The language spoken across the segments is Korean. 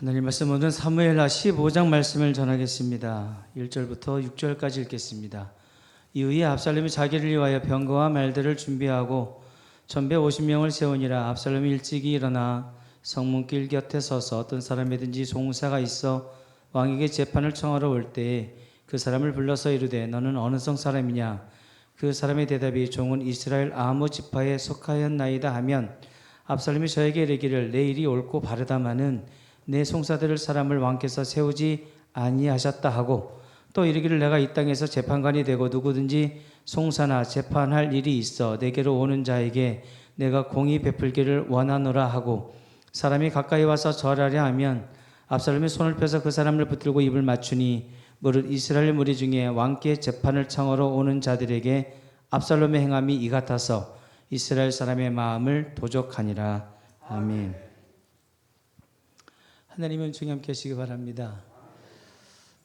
하나님 말씀 오늘 사무엘하 15장 말씀을 전하겠습니다. 1절부터 6절까지 읽겠습니다. 이후에 압살롬이 자기를 위하여 병거와 말들을 준비하고 전배 50명을 세우니라. 압살롬이 일찍이 일어나 성문길 곁에 서서 어떤 사람이든지 송사가 있어 왕에게 재판을 청하러 올 때에 그 사람을 불러서 이르되 너는 어느 성 사람이냐? 그 사람의 대답이 종은 이스라엘 아무 지파에 속하였나이다 하면 압살롬이 저에게 이르기를 내 일이 옳고 바르다마는 내 송사들을 사람을 왕께서 세우지 아니하셨다 하고 또 이르기를 내가 이 땅에서 재판관이 되고 누구든지 송사나 재판할 일이 있어 내게로 오는 자에게 내가 공의 베풀기를 원하노라 하고 사람이 가까이 와서 절하려 하면 압살롬이 손을 펴서 그 사람을 붙들고 입을 맞추니 무릇 이스라엘 무리 중에 왕께 재판을 청하러 오는 자들에게 압살롬의 행함이 이 같아서 이스라엘 사람의 마음을 도적하니라. 아멘. 하나님의 은총이 함께 하시기 바랍니다.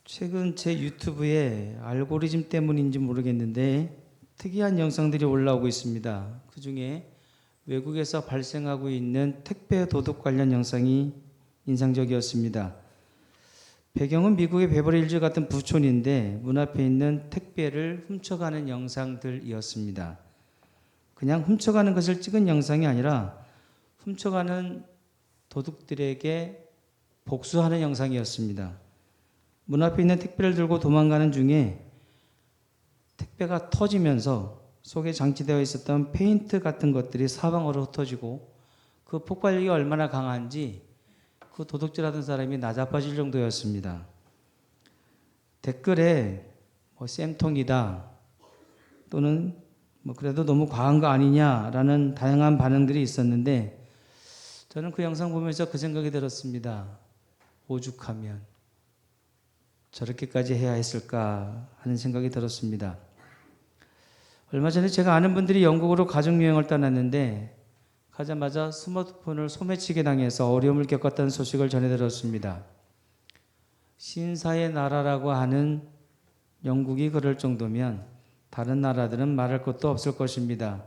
최근 제 유튜브에 알고리즘 때문인지 모르겠는데 특이한 영상들이 올라오고 있습니다. 그 중에 외국에서 발생하고 있는 택배 도둑 관련 영상이 인상적이었습니다. 배경은 미국의 베버리힐즈 같은 부촌인데 문 앞에 있는 택배를 훔쳐가는 영상들이었습니다. 그냥 훔쳐가는 것을 찍은 영상이 아니라 훔쳐가는 도둑들에게 복수하는 영상이었습니다. 문 앞에 있는 택배를 들고 도망가는 중에 택배가 터지면서 속에 장치되어 있었던 페인트 같은 것들이 사방으로 흩어지고 그 폭발력이 얼마나 강한지 그 도둑질하던 사람이 나자빠질 정도였습니다. 댓글에 쌤통이다 또는 그래도 너무 과한 거 아니냐라는 다양한 반응들이 있었는데 저는 그 영상 보면서 그 생각이 들었습니다. 오죽하면 저렇게까지 해야 했을까 하는 생각이 들었습니다. 얼마 전에 제가 아는 분들이 영국으로 가족여행을 떠났는데 가자마자 스마트폰을 소매치기 당해서 어려움을 겪었다는 소식을 전해 들었습니다. 신사의 나라라고 하는 영국이 그럴 정도면 다른 나라들은 말할 것도 없을 것입니다.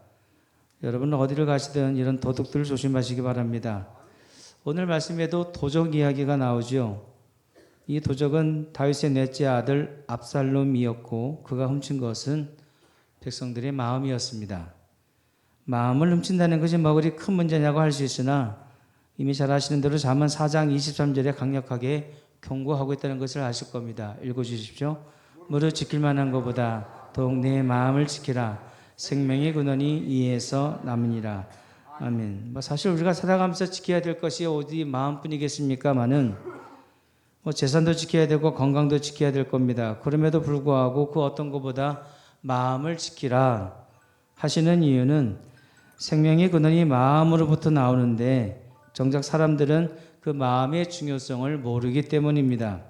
여러분 어디를 가시든 이런 도둑들 조심하시기 바랍니다. 오늘 말씀에도 도적 이야기가 나오죠. 이 도적은 다윗의 넷째 아들 압살롬이었고 그가 훔친 것은 백성들의 마음이었습니다. 마음을 훔친다는 것이 그리 큰 문제냐고 할 수 있으나 이미 잘 아시는 대로 잠언 4장 23절에 강력하게 경고하고 있다는 것을 아실 겁니다. 읽어주십시오. 무릇 지킬 만한 것보다 더욱 내 마음을 지키라. 생명의 근원이 이에서 남으니라. 아멘. 사실 우리가 살아가면서 지켜야 될 것이 어디 마음뿐이겠습니까마는 재산도 지켜야 되고 건강도 지켜야 될 겁니다. 그럼에도 불구하고 그 어떤 것보다 마음을 지키라 하시는 이유는 생명의 근원이 마음으로부터 나오는데 정작 사람들은 그 마음의 중요성을 모르기 때문입니다.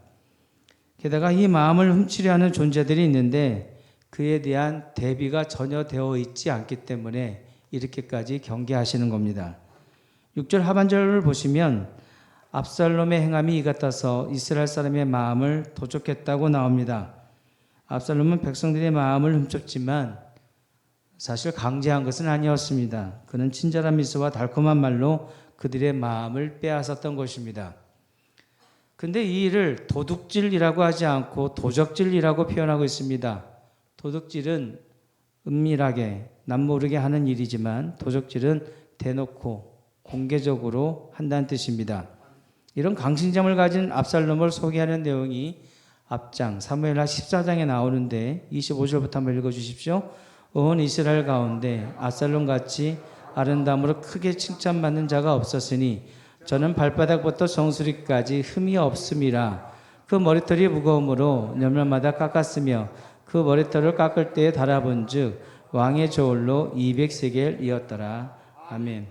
게다가 이 마음을 훔치려 하는 존재들이 있는데 그에 대한 대비가 전혀 되어 있지 않기 때문에 이렇게까지 경계하시는 겁니다. 6절 하반절을 보시면 압살롬의 행함이 이 같아서 이스라엘 사람의 마음을 도적했다고 나옵니다. 압살롬은 백성들의 마음을 훔쳤지만 사실 강제한 것은 아니었습니다. 그는 친절한 미소와 달콤한 말로 그들의 마음을 빼앗았던 것입니다. 근데 이 일을 도둑질이라고 하지 않고 도적질이라고 표현하고 있습니다. 도둑질은 은밀하게 남모르게 하는 일이지만 도적질은 대놓고 공개적으로 한다는 뜻입니다. 이런 강심장을 가진 압살롬을 소개하는 내용이 앞장 사무엘하 14장에 나오는데 25절부터 한번 읽어주십시오. 온 이스라엘 가운데 압살롬같이 아름다움으로 크게 칭찬받는 자가 없었으니 저는 발바닥부터 정수리까지 흠이 없음이라. 그 머리털이 무거움으로 년말마다 깎았으며 그 머리털을 깎을 때에 달아본 즉 왕의 저울로 200세겔이었더라. 아멘.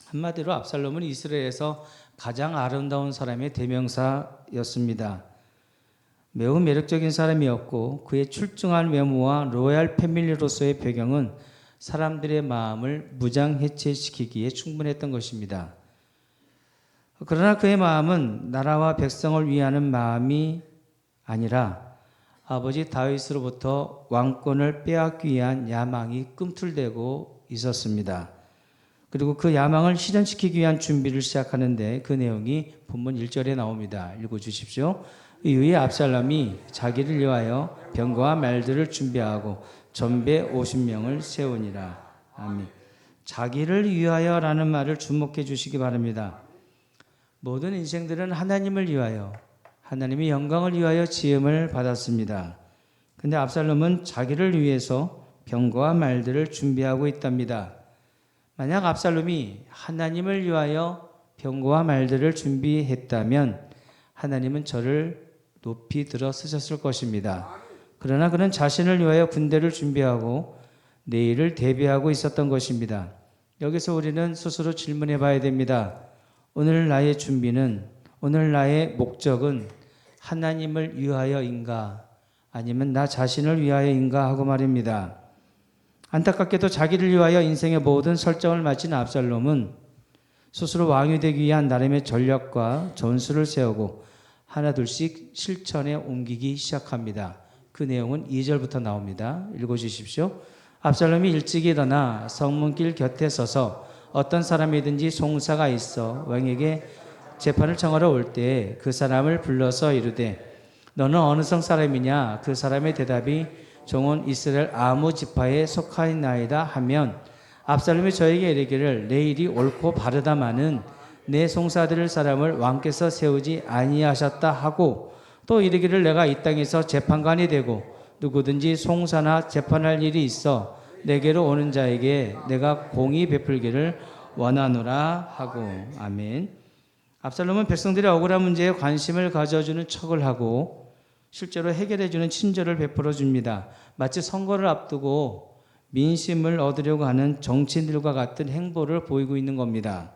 한마디로 압살롬은 이스라엘에서 가장 아름다운 사람의 대명사였습니다. 매우 매력적인 사람이었고 그의 출중한 외모와 로얄 패밀리로서의 배경은 사람들의 마음을 무장해체시키기에 충분했던 것입니다. 그러나 그의 마음은 나라와 백성을 위하는 마음이 아니라 아버지 다윗으로부터 왕권을 빼앗기 위한 야망이 꿈틀대고 있었습니다. 그리고 그 야망을 실현시키기 위한 준비를 시작하는데 그 내용이 본문 1절에 나옵니다. 읽어주십시오. 이후에 압살롬이 자기를 위하여 병거와 말들을 준비하고 전배 50명을 세우니라. 아멘. 자기를 위하여라는 말을 주목해 주시기 바랍니다. 모든 인생들은 하나님을 위하여, 하나님의 영광을 위하여 지음을 받았습니다. 근데 압살롬은 자기를 위해서 병거와 말들을 준비하고 있답니다. 만약 압살롬이 하나님을 위하여 병거와 말들을 준비했다면 하나님은 저를 높이 들어 쓰셨을 것입니다. 그러나 그는 자신을 위하여 군대를 준비하고 내일을 대비하고 있었던 것입니다. 여기서 우리는 스스로 질문해 봐야 됩니다. 오늘 나의 준비는, 오늘 나의 목적은 하나님을 위하여인가 아니면 나 자신을 위하여인가 하고 말입니다. 안타깝게도 자기를 위하여 인생의 모든 설정을 마친 압살롬은 스스로 왕이 되기 위한 나름의 전략과 전술을 세우고 하나둘씩 실천에 옮기기 시작합니다. 그 내용은 2절부터 나옵니다. 읽어주십시오. 압살롬이 일찍 일어나 성문길 곁에 서서 어떤 사람이든지 송사가 있어 왕에게 재판을 청하러 올 때에 그 사람을 불러서 이르되 너는 어느 성 사람이냐? 그 사람의 대답이 종은 이스라엘 아무 지파에 속하였나이다 하면 압살롬이 저에게 이르기를 내 일이 옳고 바르다마는 내 송사들 사람을 왕께서 세우지 아니하셨다 하고 또 이르기를 내가 이 땅에서 재판관이 되고 누구든지 송사나 재판할 일이 있어 내게로 오는 자에게 내가 공의 베풀기를 원하노라 하고. 아멘. 압살롬은 백성들의 억울한 문제에 관심을 가져주는 척을 하고 실제로 해결해주는 친절을 베풀어 줍니다. 마치 선거를 앞두고 민심을 얻으려고 하는 정치인들과 같은 행보를 보이고 있는 겁니다.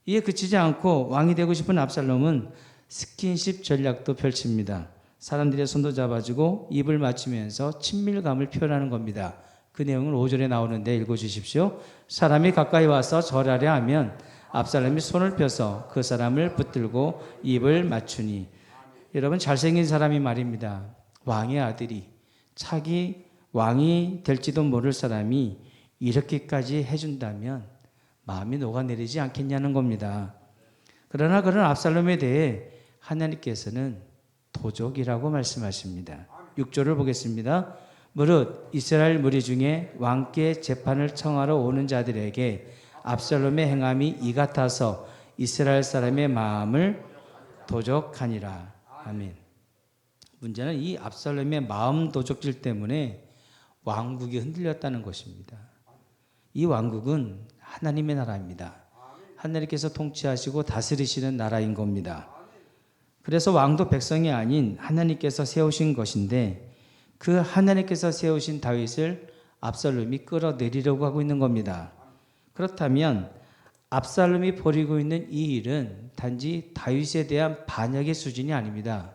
이에 그치지 않고 왕이 되고 싶은 압살롬은 스킨십 전략도 펼칩니다. 사람들의 손도 잡아주고 입을 맞추면서 친밀감을 표현하는 겁니다. 그 내용은 5절에 나오는데 읽어주십시오. 사람이 가까이 와서 절하려 하면 압살롬이 손을 펴서 그 사람을 붙들고 입을 맞추니. 여러분, 잘생긴 사람이 말입니다. 왕의 아들이, 차기 왕이 될지도 모를 사람이 이렇게까지 해준다면 마음이 녹아내리지 않겠냐는 겁니다. 그러나 그런 압살롬에 대해 하나님께서는 도적이라고 말씀하십니다. 6절을 보겠습니다. 무릇 이스라엘 무리 중에 왕께 재판을 청하러 오는 자들에게 압살롬의 행함이 이 같아서 이스라엘 사람의 마음을 도적하니라. 아멘. 문제는 이 압살롬의 마음 도적질 때문에 왕국이 흔들렸다는 것입니다. 이 왕국은 하나님의 나라입니다. 하나님께서 통치하시고 다스리시는 나라인 겁니다. 그래서 왕도 백성이 아닌 하나님께서 세우신 것인데 그 하나님께서 세우신 다윗을 압살롬이 끌어내리려고 하고 있는 겁니다. 그렇다면 압살롬이 벌이고 있는 이 일은 단지 다윗에 대한 반역의 수준이 아닙니다.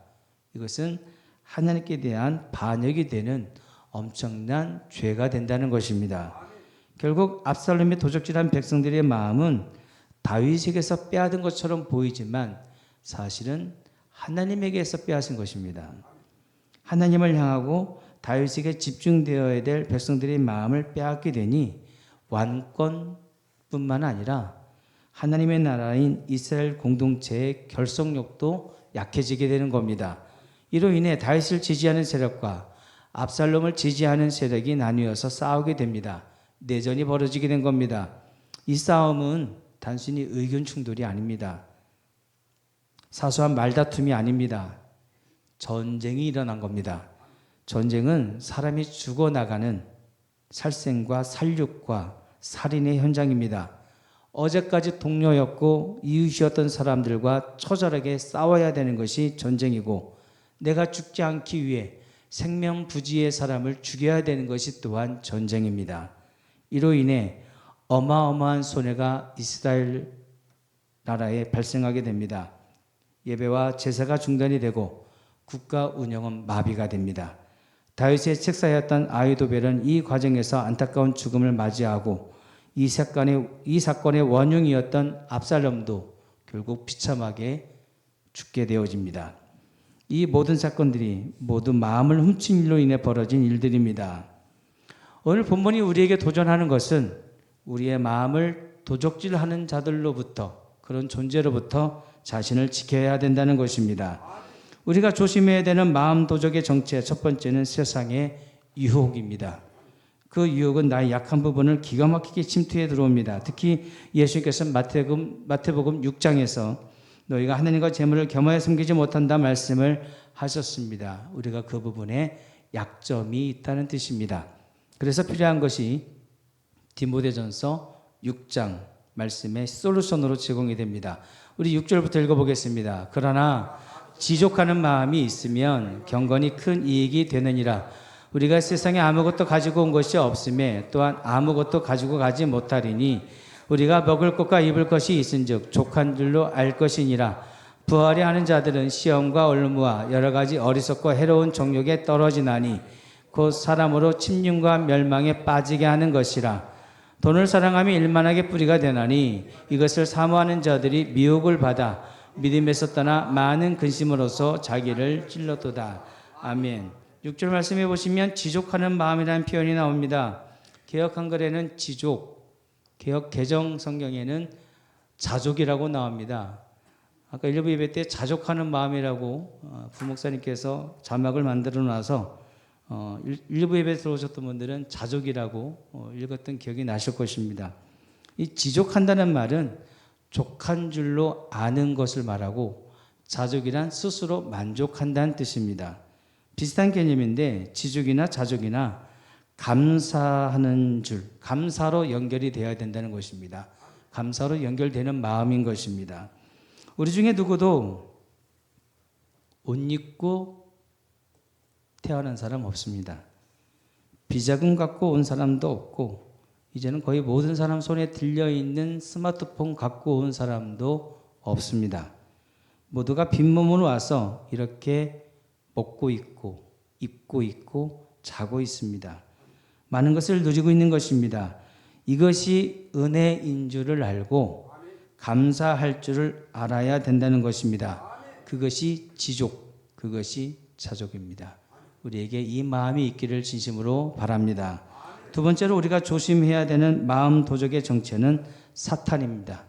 이것은 하나님께 대한 반역이 되는 엄청난 죄가 된다는 것입니다. 결국 압살롬이 도적질한 백성들의 마음은 다윗에게서 빼앗은 것처럼 보이지만 사실은 하나님에게서 빼앗은 것입니다. 하나님을 향하고 다윗에게 집중되어야 될 백성들의 마음을 빼앗게 되니 왕권뿐만 아니라 하나님의 나라인 이스라엘 공동체의 결속력도 약해지게 되는 겁니다. 이로 인해 다윗을 지지하는 세력과 압살롬을 지지하는 세력이 나뉘어서 싸우게 됩니다. 내전이 벌어지게 된 겁니다. 이 싸움은 단순히 의견 충돌이 아닙니다. 사소한 말다툼이 아닙니다. 전쟁이 일어난 겁니다. 전쟁은 사람이 죽어나가는 살생과 살육과 살인의 현장입니다. 어제까지 동료였고 이웃이었던 사람들과 처절하게 싸워야 되는 것이 전쟁이고 내가 죽지 않기 위해 생명부지의 사람을 죽여야 되는 것이 또한 전쟁입니다. 이로 인해 어마어마한 손해가 이스라엘 나라에 발생하게 됩니다. 예배와 제사가 중단이 되고 국가 운영은 마비가 됩니다. 다윗의 책사였던 아히도벨은 이 과정에서 안타까운 죽음을 맞이하고 이 사건의 원흉이었던 압살롬도 결국 비참하게 죽게 되어집니다. 이 모든 사건들이 모두 마음을 훔친 일로 인해 벌어진 일들입니다. 오늘 본문이 우리에게 도전하는 것은 우리의 마음을 도적질하는 자들로부터, 그런 존재로부터 자신을 지켜야 된다는 것입니다. 우리가 조심해야 되는 마음 도적의 정체, 첫 번째는 세상의 유혹입니다. 그 유혹은 나의 약한 부분을 기가 막히게 침투해 들어옵니다. 특히 예수께서 마태복음 6장에서 너희가 하나님과 재물을 겸하여 섬기지 못한다 말씀을 하셨습니다. 우리가 그 부분에 약점이 있다는 뜻입니다. 그래서 필요한 것이 디모데전서 6장 말씀의 솔루션으로 제공이 됩니다. 우리 6절부터 읽어보겠습니다. 그러나 지족하는 마음이 있으면 경건이 큰 이익이 되느니라. 우리가 세상에 아무것도 가지고 온 것이 없음에 또한 아무것도 가지고 가지 못하리니 우리가 먹을 것과 입을 것이 있은즉 족한 줄로 알 것이니라. 부활이 하는 자들은 시험과 올무와 여러 가지 어리석고 해로운 정욕에 떨어지나니 곧 사람으로 침륜과 멸망에 빠지게 하는 것이라. 돈을 사랑하며 일만하게 뿌리가 되나니 이것을 사모하는 자들이 미혹을 받아 믿음에서 떠나 많은 근심으로서 자기를 찔렀도다. 아멘. 6절 말씀해 보시면 지족하는 마음이라는 표현이 나옵니다. 개역 한글에는 지족, 개역 개정 성경에는 자족이라고 나옵니다. 아까 일부 예배 때 자족하는 마음이라고 부목사님께서 자막을 만들어 놔서 일부 예배 들어오셨던 분들은 자족이라고 읽었던 기억이 나실 것입니다. 이 지족한다는 말은 족한 줄로 아는 것을 말하고 자족이란 스스로 만족한다는 뜻입니다. 비슷한 개념인데 지족이나 자족이나 감사하는 줄, 감사로 연결이 되어야 된다는 것입니다. 감사로 연결되는 마음인 것입니다. 우리 중에 누구도 옷 입고 태어난 사람 없습니다. 비자금 갖고 온 사람도 없고 이제는 거의 모든 사람 손에 들려있는 스마트폰 갖고 온 사람도 없습니다. 모두가 빈몸으로 와서 이렇게 먹고 있고 입고 있고 자고 있습니다. 많은 것을 누리고 있는 것입니다. 이것이 은혜인 줄을 알고 감사할 줄을 알아야 된다는 것입니다. 그것이 지족, 그것이 자족입니다. 우리에게 이 마음이 있기를 진심으로 바랍니다. 두 번째로 우리가 조심해야 되는 마음 도적의 정체는 사탄입니다.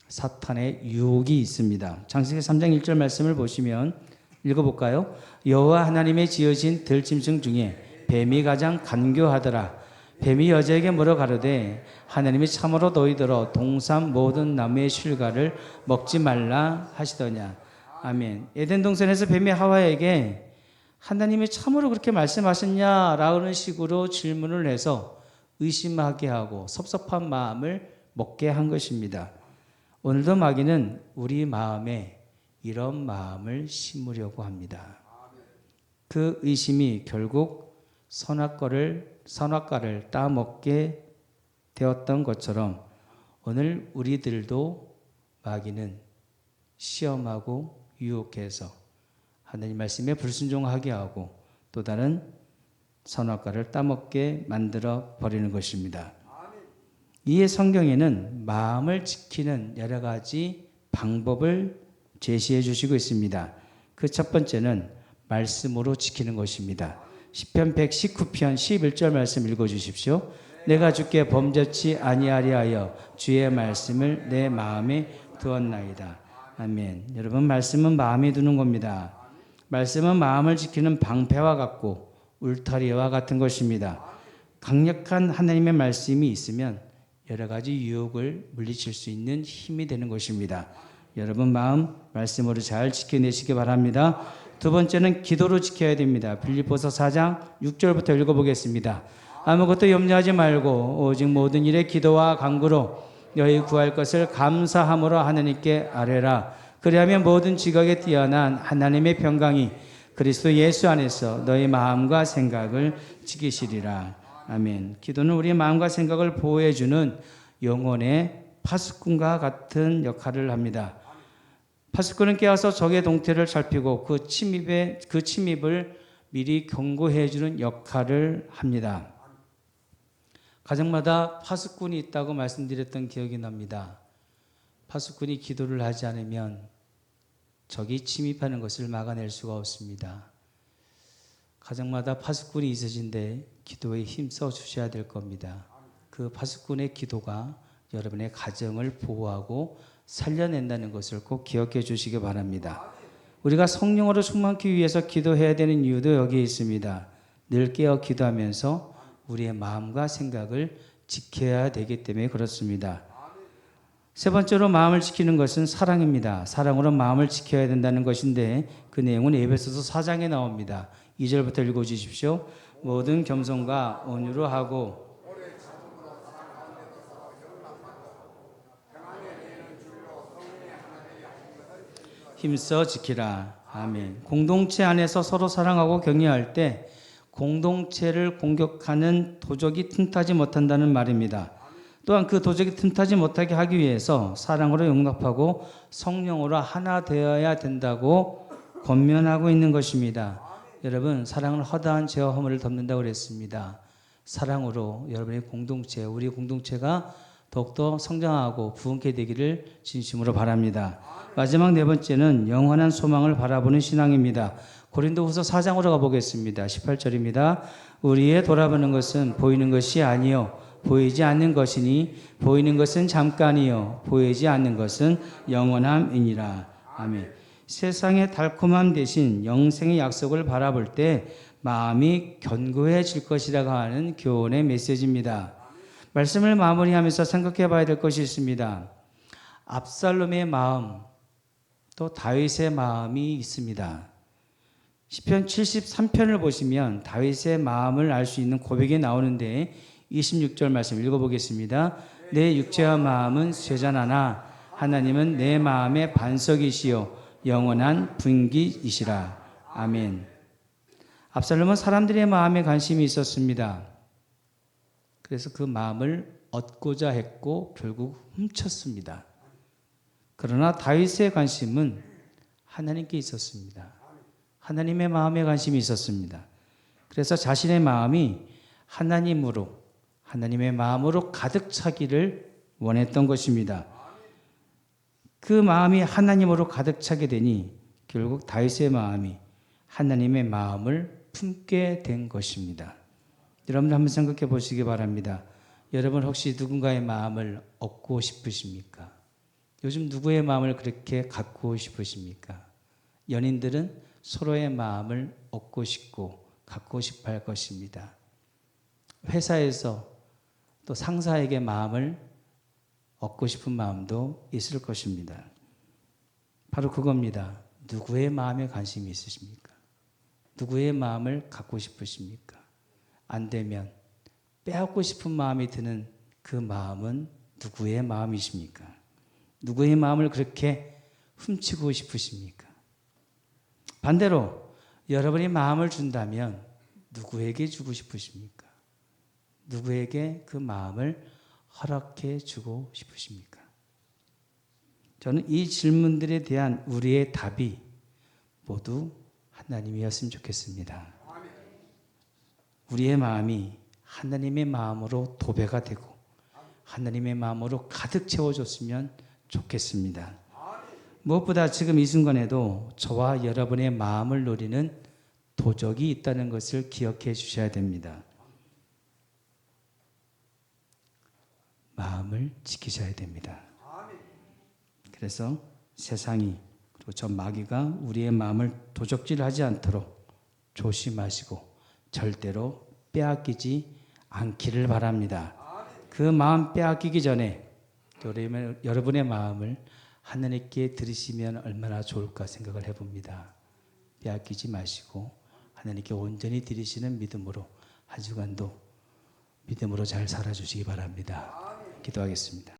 사탄의 유혹이 있습니다. 창세기 3장 1절 말씀을 보시면 읽어볼까요? 여호와 하나님의 지으신 들짐승 중에 뱀이 가장 간교하더라. 뱀이 여자에게 물어 가로되 하나님이 참으로 너희들어 동산 모든 나무의 실과를 먹지 말라 하시더냐. 아멘. 에덴 동산에서 뱀이 하와에게 하나님이 참으로 그렇게 말씀하셨냐라는 식으로 질문을 해서 의심하게 하고 섭섭한 마음을 먹게 한 것입니다. 오늘도 마귀는 우리 마음에 이런 마음을 심으려고 합니다. 그 의심이 결국 선악과를 따먹게 되었던 것처럼 오늘 우리들도 마귀는 시험하고 유혹해서 하나님 말씀에 불순종하게 하고 또 다른 선악과를 따먹게 만들어 버리는 것입니다. 이에 성경에는 마음을 지키는 여러 가지 방법을 제시해 주시고 있습니다. 그 첫 번째는 말씀으로 지키는 것입니다. 시편 119편 11절 말씀 읽어 주십시오. 내가 주께 범죄치 아니하리하여 주의 말씀을 내 마음에 두었나이다. 아멘. 여러분, 말씀은 마음에 두는 겁니다. 말씀은 마음을 지키는 방패와 같고 울타리와 같은 것입니다. 강력한 하나님의 말씀이 있으면 여러 가지 유혹을 물리칠 수 있는 힘이 되는 것입니다. 여러분 마음 말씀으로 잘 지켜내시기 바랍니다. 두 번째는 기도로 지켜야 됩니다. 빌립보서 4장 6절부터 읽어보겠습니다. 아무것도 염려하지 말고 오직 모든 일에 기도와 간구로 너희 구할 것을 감사함으로 하나님께 아뢰라. 그리하면 모든 지각에 뛰어난 하나님의 평강이 그리스도 예수 안에서 너희 마음과 생각을 지키시리라. 아멘. 기도는 우리의 마음과 생각을 보호해주는 영혼의 파수꾼과 같은 역할을 합니다. 파수꾼은 깨어서 적의 동태를 살피고 그 침입을 미리 경고해주는 역할을 합니다. 가정마다 파수꾼이 있다고 말씀드렸던 기억이 납니다. 파수꾼이 기도를 하지 않으면 적이 침입하는 것을 막아낼 수가 없습니다. 가정마다 파수꾼이 있으신데 기도에 힘써 주셔야 될 겁니다. 그 파수꾼의 기도가 여러분의 가정을 보호하고 살려낸다는 것을 꼭 기억해 주시기 바랍니다. 우리가 성령으로 충만하기 위해서 기도해야 되는 이유도 여기에 있습니다. 늘 깨어 기도하면서 우리의 마음과 생각을 지켜야 되기 때문에 그렇습니다. 세 번째로 마음을 지키는 것은 사랑입니다. 사랑으로 마음을 지켜야 된다는 것인데 그 내용은 에베소서 4장에 나옵니다. 2절부터 읽어주십시오. 모든 겸손과 온유로 하고 힘써 지키라. 아멘. 공동체 안에서 서로 사랑하고 격려할 때 공동체를 공격하는 도적이 틈타지 못한다는 말입니다. 또한 그 도적이 틈타지 못하게 하기 위해서 사랑으로 용납하고 성령으로 하나 되어야 된다고 권면하고 있는 것입니다. 여러분, 사랑은 허다한 죄와 허물을 덮는다고 그랬습니다. 사랑으로 여러분의 공동체, 우리 공동체가 더욱더 성장하고 부흥케 되기를 진심으로 바랍니다. 마지막 네 번째는 영원한 소망을 바라보는 신앙입니다. 고린도후서 4장으로 가보겠습니다. 18절입니다. 우리의 돌아보는 것은 보이는 것이 아니요 보이지 않는 것이니 보이는 것은 잠깐이요 보이지 않는 것은 영원함이니라. 아멘. 세상의 달콤함 대신 영생의 약속을 바라볼 때 마음이 견고해질 것이라고 하는 교훈의 메시지입니다. 말씀을 마무리하면서 생각해 봐야 될 것이 있습니다. 압살롬의 마음, 또 다윗의 마음이 있습니다. 시편 73편을 보시면 다윗의 마음을 알 수 있는 고백이 나오는데 26절 말씀 읽어보겠습니다. 내 육체와 마음은 쇠잔하나 하나님은 내 마음의 반석이시요 영원한 분기이시라. 아멘. 압살롬은 사람들의 마음에 관심이 있었습니다. 그래서 그 마음을 얻고자 했고 결국 훔쳤습니다. 그러나 다윗의 관심은 하나님께 있었습니다. 하나님의 마음에 관심이 있었습니다. 그래서 자신의 마음이 하나님의 마음으로 가득 차기를 원했던 것입니다. 그 마음이 하나님으로 가득 차게 되니 결국 다윗의 마음이 하나님의 마음을 품게 된 것입니다. 여러분 한번 생각해 보시기 바랍니다. 여러분 혹시 누군가의 마음을 얻고 싶으십니까? 요즘 누구의 마음을 그렇게 갖고 싶으십니까? 연인들은 서로의 마음을 얻고 싶고 갖고 싶어 할 것입니다. 회사에서 또 상사에게 마음을 얻고 싶은 마음도 있을 것입니다. 바로 그겁니다. 누구의 마음에 관심이 있으십니까? 누구의 마음을 갖고 싶으십니까? 안 되면 빼앗고 싶은 마음이 드는 그 마음은 누구의 마음이십니까? 누구의 마음을 그렇게 훔치고 싶으십니까? 반대로 여러분이 마음을 준다면 누구에게 주고 싶으십니까? 누구에게 그 마음을 허락해 주고 싶으십니까? 저는 이 질문들에 대한 우리의 답이 모두 하나님이었으면 좋겠습니다. 우리의 마음이 하나님의 마음으로 도배가 되고 하나님의 마음으로 가득 채워졌으면 좋겠습니다. 무엇보다 지금 이 순간에도 저와 여러분의 마음을 노리는 도적이 있다는 것을 기억해 주셔야 됩니다. 마음을 지키셔야 됩니다. 그래서 세상이 그리고 저 마귀가 우리의 마음을 도적질하지 않도록 조심하시고 절대로 빼앗기지 않기를 바랍니다. 그 마음 빼앗기기 전에 여러분의 마음을 하나님께 드리시면 얼마나 좋을까 생각을 해봅니다. 빼앗기지 마시고 하나님께 온전히 드리시는 믿음으로 한 주간도 믿음으로 잘 살아주시기 바랍니다. 기도하겠습니다.